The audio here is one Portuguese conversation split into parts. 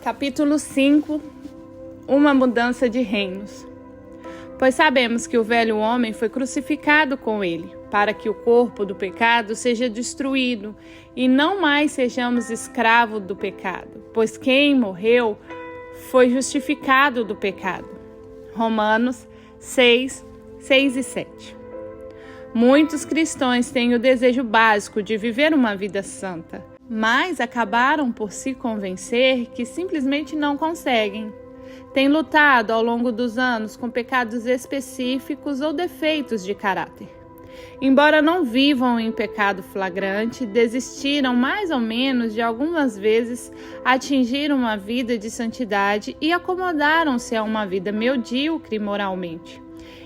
Capítulo 5. Uma mudança de reinos. Pois sabemos que o velho homem foi crucificado com ele, para que o corpo do pecado seja destruído, e não mais sejamos escravos do pecado, pois quem morreu foi justificado do pecado. Romanos 6, 6 e 7. Muitos cristãos têm o desejo básico de viver uma vida santa, mas acabaram por se convencer que simplesmente não conseguem. Têm lutado ao longo dos anos com pecados específicos ou defeitos de caráter. Embora não vivam em pecado flagrante, desistiram mais ou menos de algumas vezes atingir uma vida de santidade e acomodaram-se a uma vida medíocre moralmente,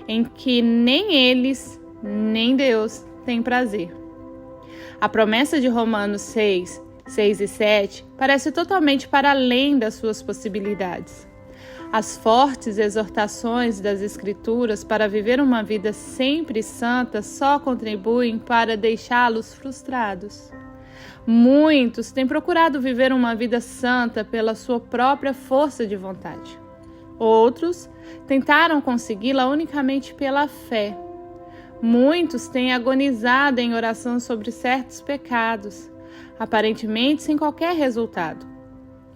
em que nem eles, nem Deus têm prazer. A promessa de Romanos 6, 6 e 7 parece totalmente para além das suas possibilidades. As fortes exortações das Escrituras para viver uma vida sempre santa só contribuem para deixá-los frustrados. Muitos têm procurado viver uma vida santa pela sua própria força de vontade. Outros tentaram consegui-la unicamente pela fé. Muitos têm agonizado em oração sobre certos pecados, aparentemente sem qualquer resultado.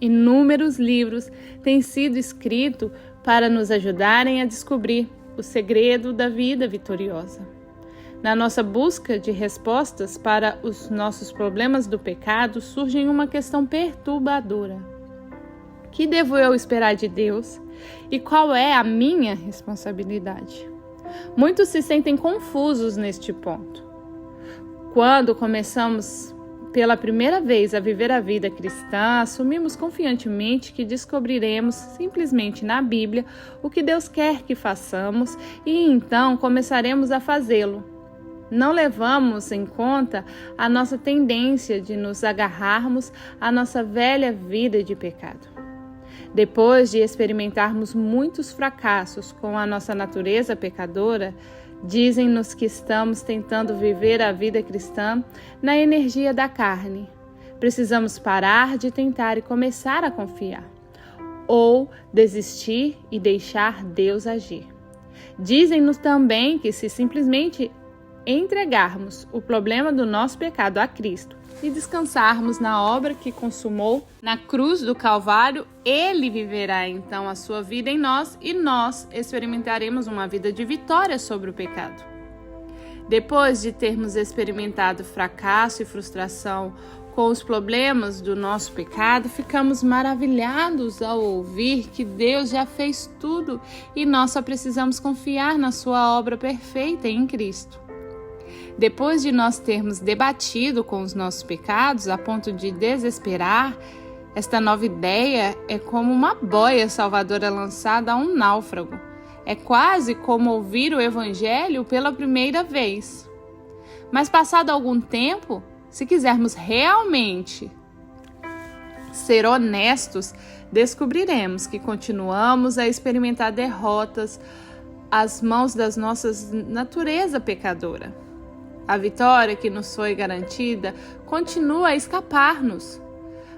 Inúmeros livros têm sido escritos para nos ajudarem a descobrir o segredo da vida vitoriosa. Na nossa busca de respostas para os nossos problemas do pecado, surge uma questão perturbadora. O que devo eu esperar de Deus? E qual é a minha responsabilidade? Muitos se sentem confusos neste ponto. Quando começamos pela primeira vez a viver a vida cristã, assumimos confiantemente que descobriremos simplesmente na Bíblia o que Deus quer que façamos e então começaremos a fazê-lo. Não levamos em conta a nossa tendência de nos agarrarmos à nossa velha vida de pecado. Depois de experimentarmos muitos fracassos com a nossa natureza pecadora, dizem-nos que estamos tentando viver a vida cristã na energia da carne. Precisamos parar de tentar e começar a confiar, ou desistir e deixar Deus agir. Dizem-nos também que se simplesmente entregarmos o problema do nosso pecado a Cristo e descansarmos na obra que consumou na cruz do Calvário, Ele viverá então a sua vida em nós e nós experimentaremos uma vida de vitória sobre o pecado. Depois de termos experimentado fracasso e frustração com os problemas do nosso pecado, ficamos maravilhados ao ouvir que Deus já fez tudo e nós só precisamos confiar na sua obra perfeita em Cristo. Depois de nós termos debatido com os nossos pecados a ponto de desesperar, esta nova ideia é como uma boia salvadora lançada a um náufrago. É quase como ouvir o Evangelho pela primeira vez. Mas passado algum tempo, se quisermos realmente ser honestos, descobriremos que continuamos a experimentar derrotas às mãos das nossas natureza pecadora. A vitória que nos foi garantida continua a escapar-nos.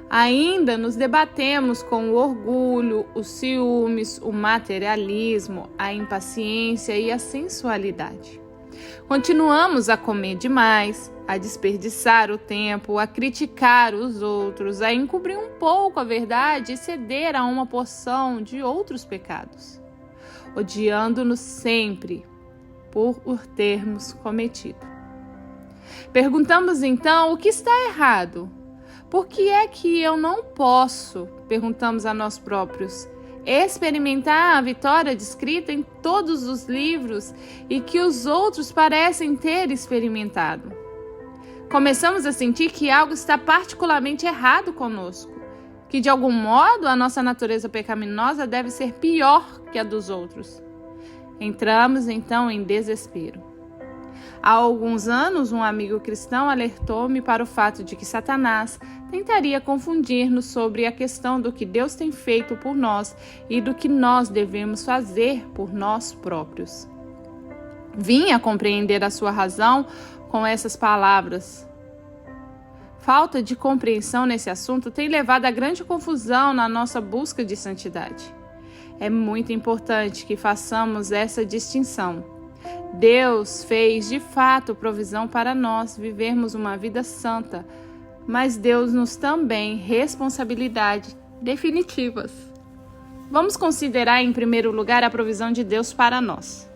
Ainda nos debatemos com o orgulho, os ciúmes, o materialismo, a impaciência e a sensualidade. Continuamos a comer demais, a desperdiçar o tempo, a criticar os outros, a encobrir um pouco a verdade e ceder a uma porção de outros pecados, odiando-nos sempre por termos cometido. Perguntamos então o que está errado. Por que é que eu não posso, perguntamos a nós próprios, experimentar a vitória descrita em todos os livros e que os outros parecem ter experimentado? Começamos a sentir que algo está particularmente errado conosco, que de algum modo a nossa natureza pecaminosa deve ser pior que a dos outros. Entramos então em desespero. Há alguns anos, um amigo cristão alertou-me para o fato de que Satanás tentaria confundir-nos sobre a questão do que Deus tem feito por nós e do que nós devemos fazer por nós próprios. Vim a compreender a sua razão com essas palavras. falta de compreensão nesse assunto tem levado a grande confusão na nossa busca de santidade. É muito importante que façamos essa distinção. Deus fez de fato provisão para nós vivermos uma vida santa, mas Deus nos também responsabilidades definitivas. Vamos considerar em primeiro lugar a provisão de Deus para nós.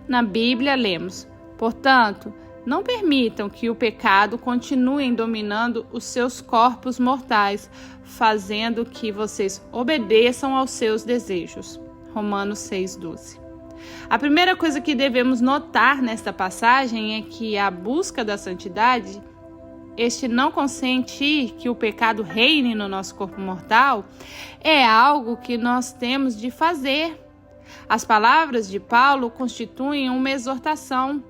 Na Bíblia lemos: portanto, não permitam que o pecado continue dominando os seus corpos mortais, fazendo que vocês obedeçam aos seus desejos. Romanos 6:12. A primeira coisa que devemos notar nesta passagem é que a busca da santidade, este não consentir que o pecado reine no nosso corpo mortal, é algo que nós temos de fazer. As palavras de Paulo constituem uma exortação.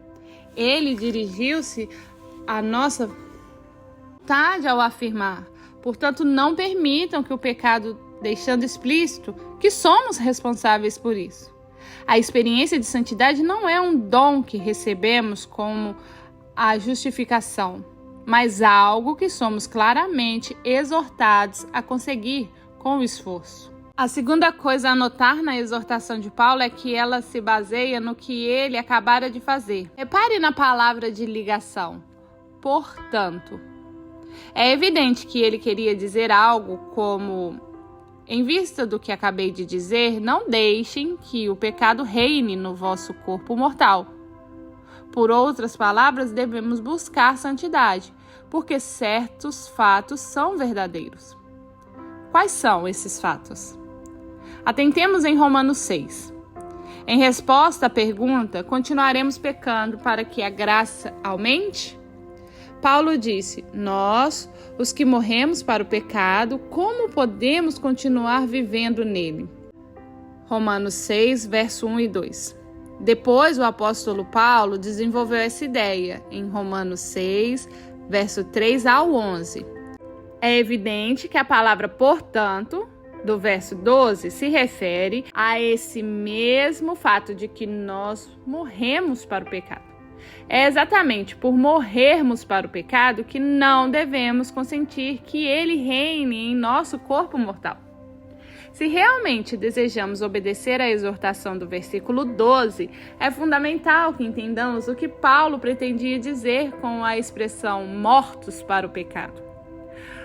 Ele dirigiu-se à nossa vontade ao afirmar: portanto, não permitam que o pecado, deixando explícito que somos responsáveis por isso. A experiência de santidade não é um dom que recebemos como a justificação, mas algo que somos claramente exortados a conseguir com o esforço. A segunda coisa a notar na exortação de Paulo é que ela se baseia no que ele acabara de fazer. Repare na palavra de ligação, portanto. É evidente que ele queria dizer algo como: em vista do que acabei de dizer, não deixem que o pecado reine no vosso corpo mortal. Por outras palavras, devemos buscar santidade, porque certos fatos são verdadeiros. Quais são esses fatos? Atentemos em Romanos 6. Em resposta à pergunta: continuaremos pecando para que a graça aumente? Paulo disse: nós, os que morremos para o pecado, como podemos continuar vivendo nele? Romanos 6, verso 1 e 2. Depois, o apóstolo Paulo desenvolveu essa ideia em Romanos 6, verso 3 ao 11. É evidente que a palavra portanto, do verso 12, se refere a esse mesmo fato de que nós morremos para o pecado. É exatamente por morrermos para o pecado que não devemos consentir que ele reine em nosso corpo mortal. Se realmente desejamos obedecer à exortação do versículo 12, é fundamental que entendamos o que Paulo pretendia dizer com a expressão mortos para o pecado.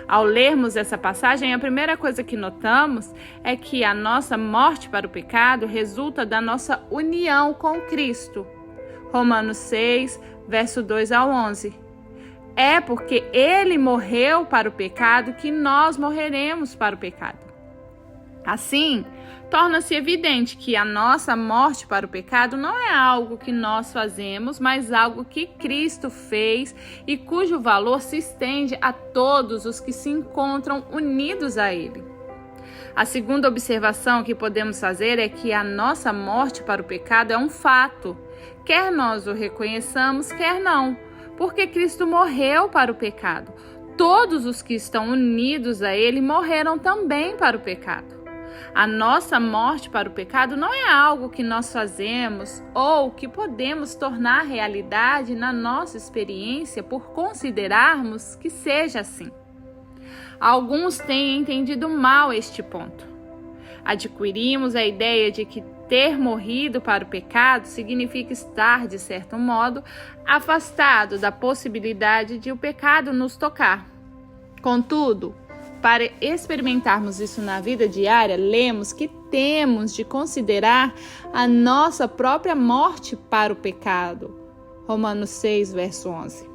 Ao lermos essa passagem, a primeira coisa que notamos é que a nossa morte para o pecado resulta da nossa união com Cristo. Romanos 6, verso 2 ao 11. É porque ele morreu para o pecado que nós morreremos para o pecado. Assim, torna-se evidente que a nossa morte para o pecado não é algo que nós fazemos, mas algo que Cristo fez e cujo valor se estende a todos os que se encontram unidos a Ele. A segunda observação que podemos fazer é que a nossa morte para o pecado é um fato, quer nós o reconheçamos, quer não, porque Cristo morreu para o pecado. Todos os que estão unidos a Ele morreram também para o pecado. A nossa morte para o pecado não é algo que nós fazemos ou que podemos tornar realidade na nossa experiência por considerarmos que seja assim. Alguns têm entendido mal este ponto. Adquirimos a ideia de que ter morrido para o pecado significa estar, de certo modo, afastado da possibilidade de o pecado nos tocar. Contudo, para experimentarmos isso na vida diária, lemos que temos de considerar a nossa própria morte para o pecado. Romanos 6, verso 11.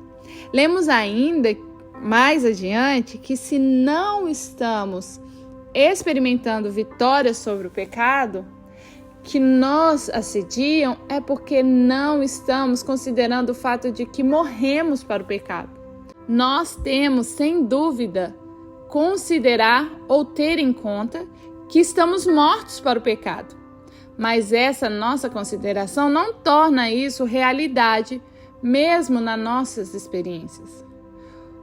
Lemos ainda mais adiante que se não estamos experimentando vitória sobre o pecado que nos assediam, é porque não estamos considerando o fato de que morremos para o pecado. Nós temos, sem dúvida, considerar ou ter em conta que estamos mortos para o pecado. Mas essa nossa consideração não torna isso realidade, mesmo nas nossas experiências.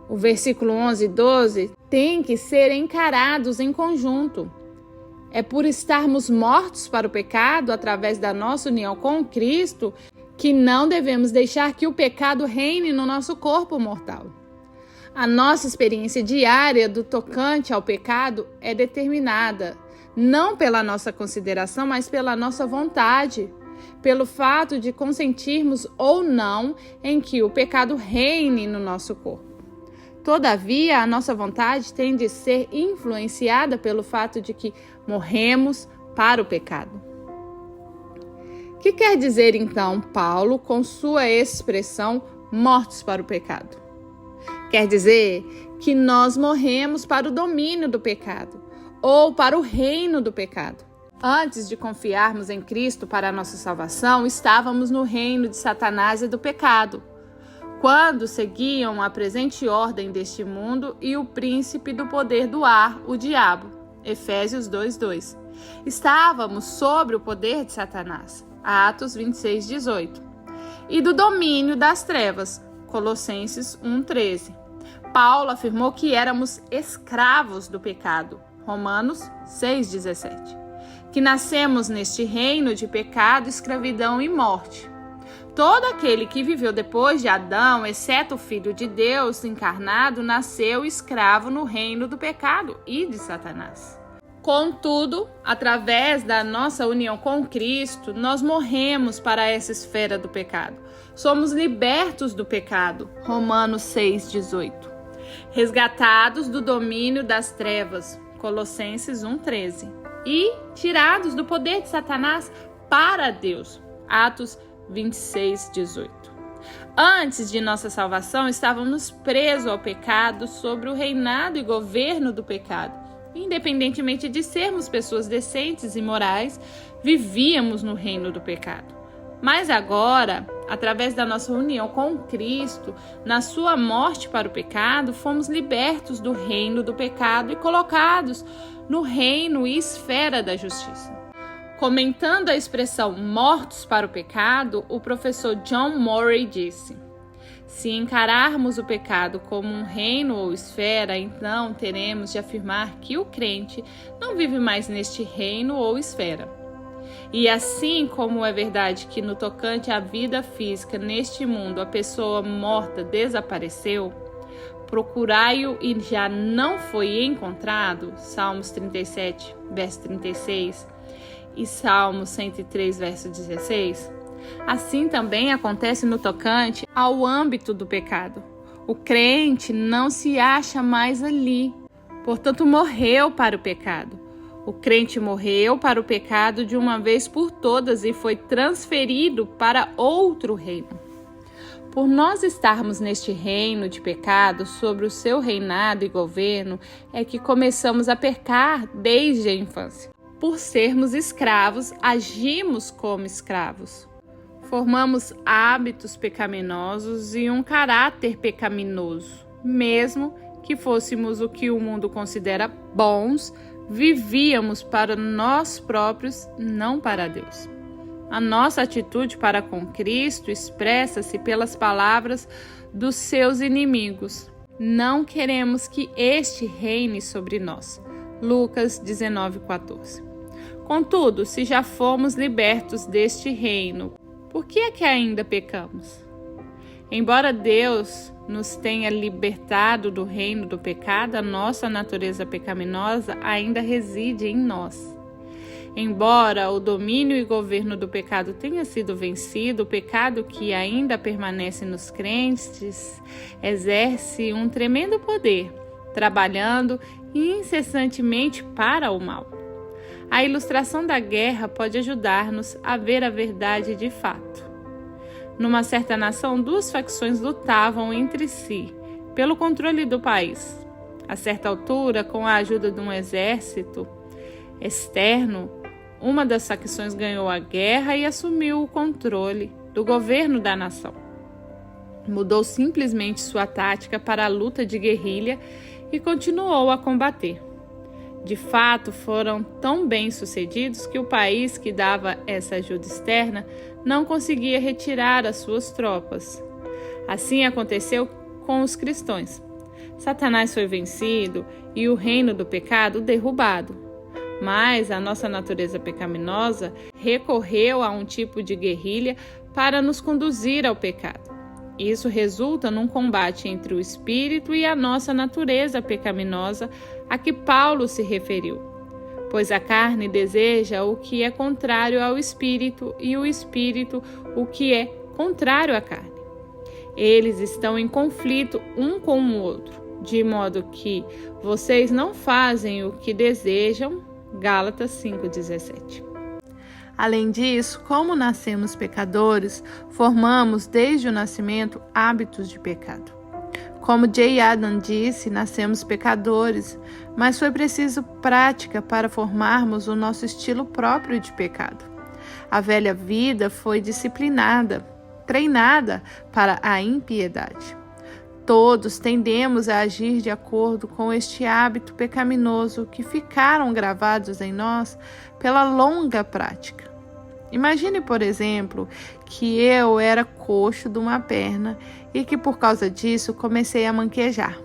O versículo 11 e 12 tem que ser encarados em conjunto. É por estarmos mortos para o pecado através da nossa união com Cristo que não devemos deixar que o pecado reine no nosso corpo mortal. A nossa experiência diária do tocante ao pecado é determinada não pela nossa consideração, mas pela nossa vontade, pelo fato de consentirmos ou não em que o pecado reine no nosso corpo. Todavia, a nossa vontade tem de ser influenciada pelo fato de que morremos para o pecado. O que quer dizer então Paulo com sua expressão mortos para o pecado? Quer dizer que nós morremos para o domínio do pecado ou para o reino do pecado. Antes de confiarmos em Cristo para a nossa salvação, estávamos no reino de Satanás e do pecado, quando seguiam a presente ordem deste mundo e o príncipe do poder do ar, o diabo. Efésios 2:2. Estávamos sob o poder de Satanás. Atos 26:18. E do domínio das trevas. Colossenses 1:13. Paulo afirmou que éramos escravos do pecado. Romanos 6:17. Que nascemos neste reino de pecado, escravidão e morte. Todo aquele que viveu depois de Adão, exceto o Filho de Deus encarnado, nasceu escravo no reino do pecado e de Satanás. Contudo, através da nossa união com Cristo, nós morremos para essa esfera do pecado. Somos libertos do pecado. Romanos 6:18. Resgatados do domínio das trevas. Colossenses 1:13. E tirados do poder de Satanás para Deus. Atos 26:18. Antes de nossa salvação, estávamos presos ao pecado, sobre o reinado e governo do pecado. Independentemente de sermos pessoas decentes e morais, vivíamos no reino do pecado. Mas agora, através da nossa união com Cristo, na sua morte para o pecado, fomos libertos do reino do pecado e colocados no reino e esfera da justiça. Comentando a expressão mortos para o pecado, o professor John Murray disse: se encararmos o pecado como um reino ou esfera, então teremos de afirmar que o crente não vive mais neste reino ou esfera. E assim como é verdade que no tocante à vida física neste mundo a pessoa morta desapareceu, procurai-o e já não foi encontrado, Salmos 37, verso 36, e Salmos 103, verso 16, assim também acontece no tocante ao âmbito do pecado. O crente não se acha mais ali, portanto morreu para o pecado. O crente morreu para o pecado de uma vez por todas e foi transferido para outro reino. Por nós estarmos neste reino de pecado, sobre o seu reinado e governo, é que começamos a pecar desde a infância. Por sermos escravos, agimos como escravos. Formamos hábitos pecaminosos e um caráter pecaminoso. Mesmo que fôssemos o que o mundo considera bons, vivíamos para nós próprios, não para Deus. A nossa atitude para com Cristo expressa-se pelas palavras dos seus inimigos. Não queremos que este reine sobre nós. Lucas 19:14. Contudo, se já fomos libertos deste reino, por que é que ainda pecamos? Embora Deus nos tenha libertado do reino do pecado, a nossa natureza pecaminosa ainda reside em nós. Embora o domínio e governo do pecado tenha sido vencido, o pecado que ainda permanece nos crentes exerce um tremendo poder, trabalhando incessantemente para o mal. A ilustração da guerra pode ajudar-nos a ver a verdade de fato. Numa certa nação, duas facções lutavam entre si pelo controle do país. A certa altura, com a ajuda de um exército externo, uma das facções ganhou a guerra e assumiu o controle do governo da nação. Mudou simplesmente sua tática para a luta de guerrilha e continuou a combater. De fato, foram tão bem-sucedidos que o país que dava essa ajuda externa não conseguia retirar as suas tropas. Assim aconteceu com os cristãos. Satanás foi vencido e o reino do pecado derrubado. Mas a nossa natureza pecaminosa recorreu a um tipo de guerrilha para nos conduzir ao pecado. Isso resulta num combate entre o espírito e a nossa natureza pecaminosa a que Paulo se referiu. Pois a carne deseja o que é contrário ao espírito e o espírito o que é contrário à carne. Eles estão em conflito um com o outro, de modo que vocês não fazem o que desejam. Gálatas 5,17. Além disso, como nascemos pecadores, formamos desde o nascimento hábitos de pecado. Como J. Adam disse, nascemos pecadores, mas foi preciso prática para formarmos o nosso estilo próprio de pecado. A velha vida foi disciplinada, treinada para a impiedade. Todos tendemos a agir de acordo com este hábito pecaminoso que ficaram gravados em nós pela longa prática. Imagine, por exemplo, que eu era coxo de uma perna e que por causa disso comecei a manquejar.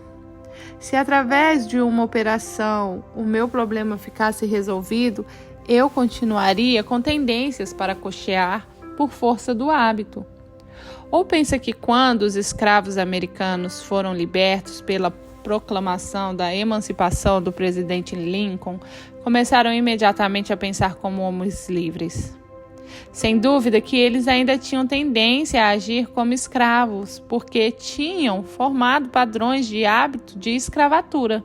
Se através de uma operação o meu problema ficasse resolvido, eu continuaria com tendências para coxear por força do hábito. Ou pensa que quando os escravos americanos foram libertos pela proclamação da emancipação do presidente Lincoln, começaram imediatamente a pensar como homens livres? Sem dúvida que eles ainda tinham tendência a agir como escravos, porque tinham formado padrões de hábito de escravatura.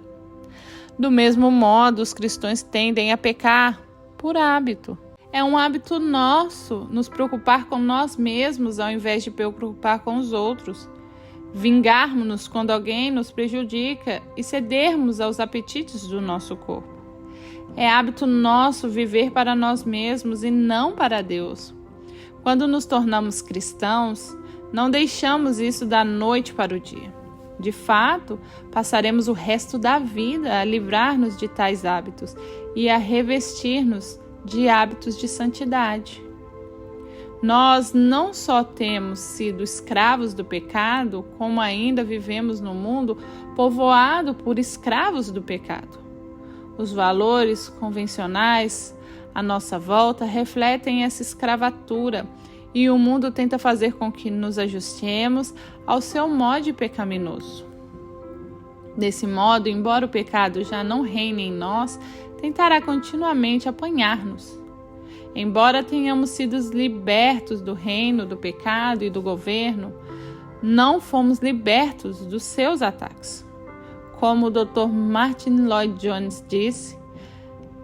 Do mesmo modo, os cristãos tendem a pecar por hábito. É um hábito nosso nos preocupar com nós mesmos ao invés de preocupar com os outros. Vingarmos-nos quando alguém nos prejudica e cedermos aos apetites do nosso corpo. É hábito nosso viver para nós mesmos e não para Deus. Quando nos tornamos cristãos, não deixamos isso da noite para o dia. De fato, passaremos o resto da vida a livrar-nos de tais hábitos e a revestir-nos de hábitos de santidade. Nós não só temos sido escravos do pecado, como ainda vivemos num mundo povoado por escravos do pecado. Os valores convencionais à nossa volta refletem essa escravatura e o mundo tenta fazer com que nos ajustemos ao seu modo pecaminoso. Desse modo, embora o pecado já não reine em nós, tentará continuamente apanhar-nos. Embora tenhamos sido libertos do reino do pecado e do governo, não fomos libertos dos seus ataques. Como o Dr. Martin Lloyd-Jones disse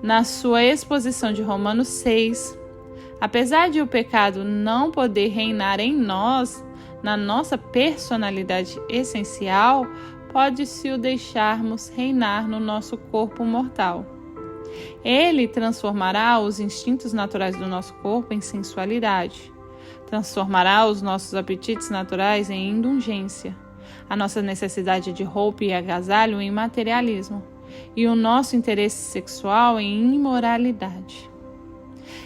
na sua exposição de Romanos 6, apesar de o pecado não poder reinar em nós, na nossa personalidade essencial, pode-se o deixarmos reinar no nosso corpo mortal. Ele transformará os instintos naturais do nosso corpo em sensualidade, transformará os nossos apetites naturais em indulgência, a nossa necessidade de roupa e agasalho em materialismo e o nosso interesse sexual em imoralidade.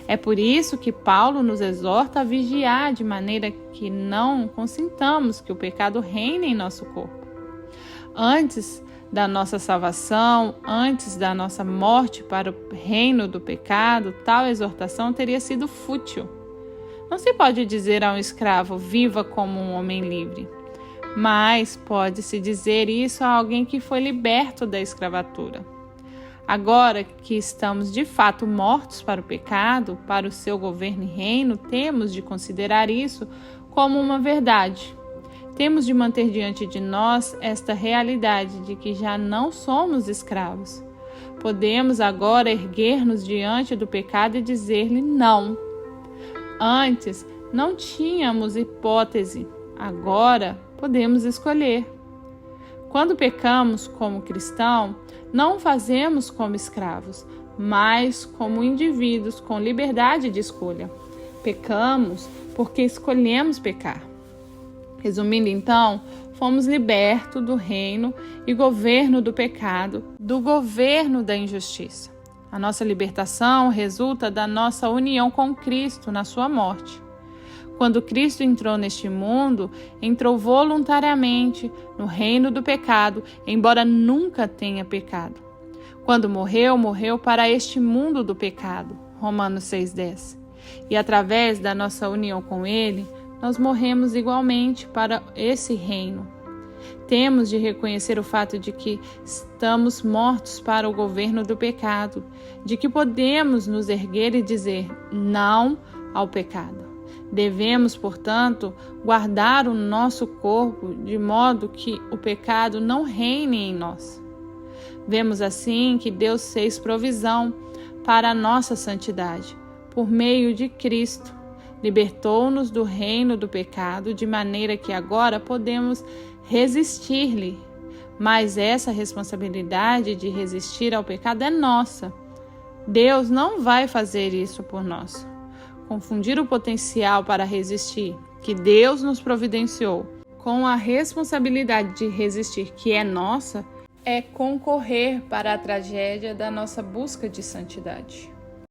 É por isso que Paulo nos exorta a vigiar de maneira que não consintamos que o pecado reine em nosso corpo. Antes da nossa salvação, antes da nossa morte para o reino do pecado, tal exortação teria sido fútil. Não se pode dizer a um escravo, viva como um homem livre. Mas pode-se dizer isso a alguém que foi liberto da escravatura. Agora que estamos de fato mortos para o pecado, para o seu governo e reino, temos de considerar isso como uma verdade. Temos de manter diante de nós esta realidade de que já não somos escravos. Podemos agora erguer-nos diante do pecado e dizer-lhe não. Antes não tínhamos hipótese, agora podemos escolher. Quando pecamos como cristão, não fazemos como escravos, mas como indivíduos com liberdade de escolha. Pecamos porque escolhemos pecar. Resumindo então, fomos libertos do reino e governo do pecado, do governo da injustiça. A nossa libertação resulta da nossa união com Cristo na sua morte. Quando Cristo entrou neste mundo, entrou voluntariamente no reino do pecado, embora nunca tenha pecado. Quando morreu, morreu para este mundo do pecado. Romanos 6,10. E através da nossa união com Ele, nós morremos igualmente para esse reino. Temos de reconhecer o fato de que estamos mortos para o governo do pecado, de que podemos nos erguer e dizer não ao pecado. Devemos, portanto, guardar o nosso corpo de modo que o pecado não reine em nós. Vemos assim que Deus fez provisão para a nossa santidade, por meio de Cristo. Libertou-nos do reino do pecado, de maneira que agora podemos resistir-lhe. Mas essa responsabilidade de resistir ao pecado é nossa. Deus não vai fazer isso por nós. Confundir o potencial para resistir, que Deus nos providenciou, com a responsabilidade de resistir, que é nossa, é concorrer para a tragédia da nossa busca de santidade.